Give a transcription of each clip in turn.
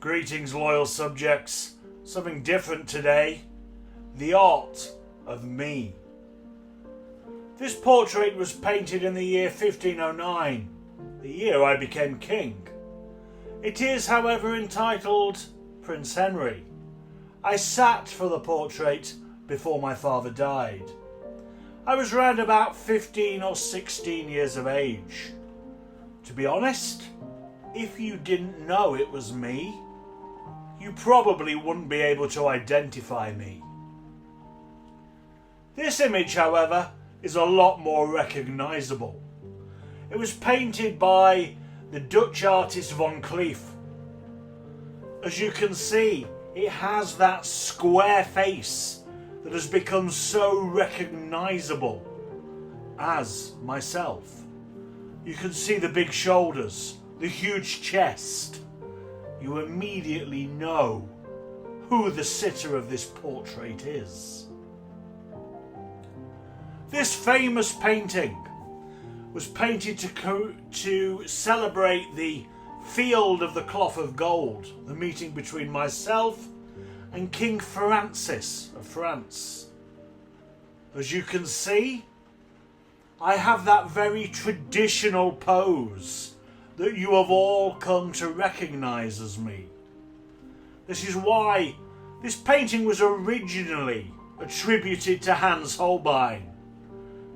Greetings, loyal subjects. Something different today. The art of me. This portrait was painted in the year 1509, the year I became king. It is, however, entitled Prince Henry. I sat for the portrait before my father died. I was round about 15 or 16 years of age. To be honest, if you didn't know it was me, you probably wouldn't be able to identify me. This image, however, is a lot more recognisable. It was painted by the Dutch artist Van Cleef. As you can see, it has that square face that has become so recognisable as myself. You can see the big shoulders, the huge chest. You immediately know who the sitter of this portrait is. This famous painting was painted to celebrate the Field of the Cloth of Gold, the meeting between myself and King Francis of France. As you can see, I have that very traditional pose that you have all come to recognise as me. This is why this painting was originally attributed to Hans Holbein.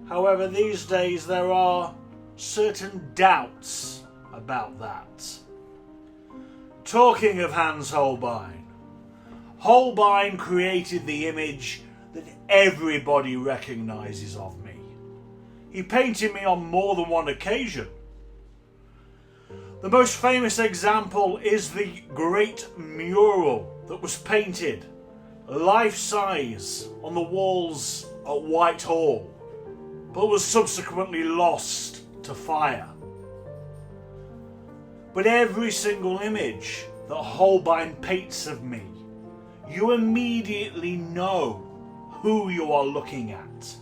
However, these days there are certain doubts about that. Talking of Hans Holbein, Holbein created the image that everybody recognises of me. He painted me on more than one occasion. The most famous example is the great mural that was painted life-size on the walls at Whitehall, but was subsequently lost to fire. But every single image that Holbein paints of me, you immediately know who you are looking at.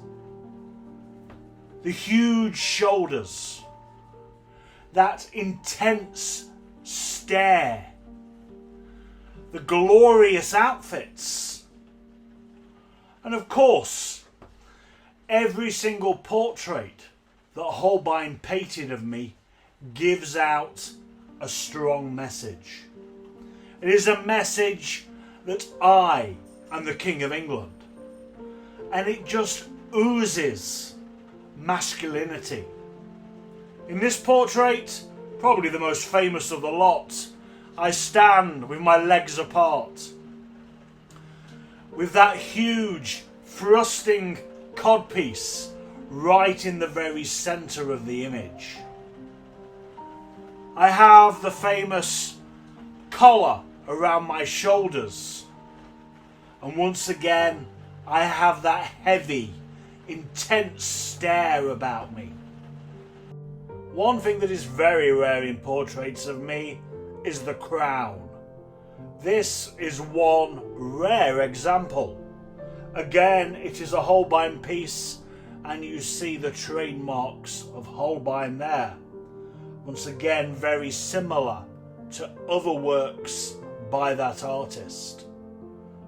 The huge shoulders, that intense stare, the glorious outfits, and of course, every single portrait that Holbein painted of me gives out a strong message. It is a message that I am the King of England, and it just oozes masculinity. In this portrait, probably the most famous of the lot, I stand with my legs apart, with that huge thrusting codpiece right in the very centre of the image. I have the famous collar around my shoulders, and once again I have that heavy, intense stare about me. One thing that is very rare in portraits of me is the crown. This is one rare example. Again, it is a Holbein piece, and you see the trademarks of Holbein there. Once again, very similar to other works by that artist.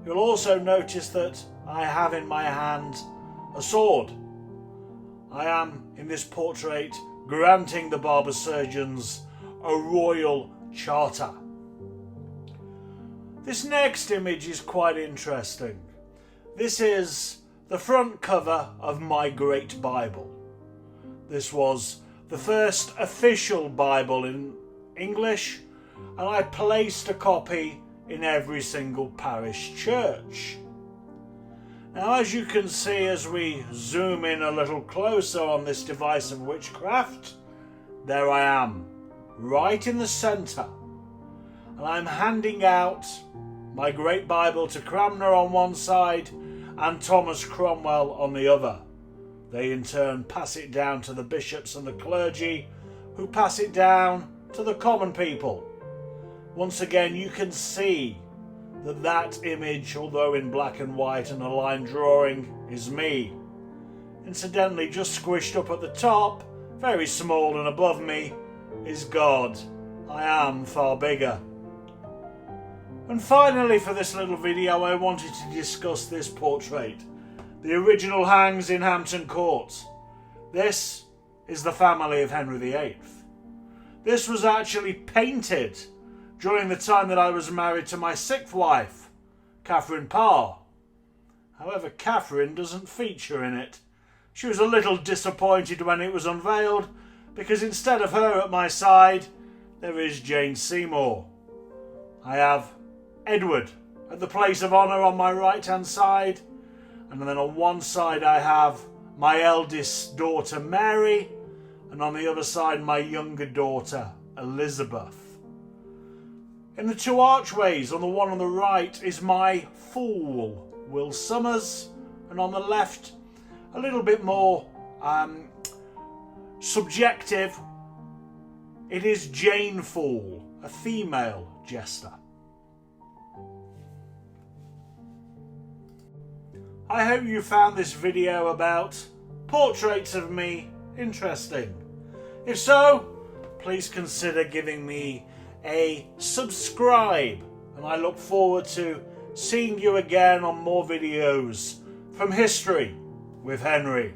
You'll also notice that I have in my hand a sword. I am, in this portrait, granting the barber surgeons a royal charter. This next image is quite interesting. This is the front cover of my great Bible. This was the first official Bible in English, and I placed a copy in every single parish church. Now, as you can see, as we zoom in a little closer on this device of witchcraft, there I am, right in the centre, and I'm handing out my great Bible to Cranmer on one side and Thomas Cromwell on the other. They in turn pass it down to the bishops and the clergy, who pass it down to the common people. Once again, you can see that image, although in black and white and a line drawing, is me. Incidentally, just squished up at the top, very small and above me, is God. I am far bigger. And finally, for this little video, I wanted to discuss this portrait. The original hangs in Hampton Court. This is the family of Henry VIII. This was actually painted during the time that I was married to my 6th wife, Catherine Parr. However, Catherine doesn't feature in it. She was a little disappointed when it was unveiled, because instead of her at my side, there is Jane Seymour. I have Edward at the place of honour on my right hand side, and then on one side I have my eldest daughter Mary, and on the other side my younger daughter Elizabeth. In the 2 archways, on the one on the right is my fool Will Summers, and on the left, a little bit more subjective, it is Jane Fool, a female jester. I hope you found this video about portraits of me interesting. If so, please consider giving me a subscribe, and I look forward to seeing you again on more videos from history with Henry.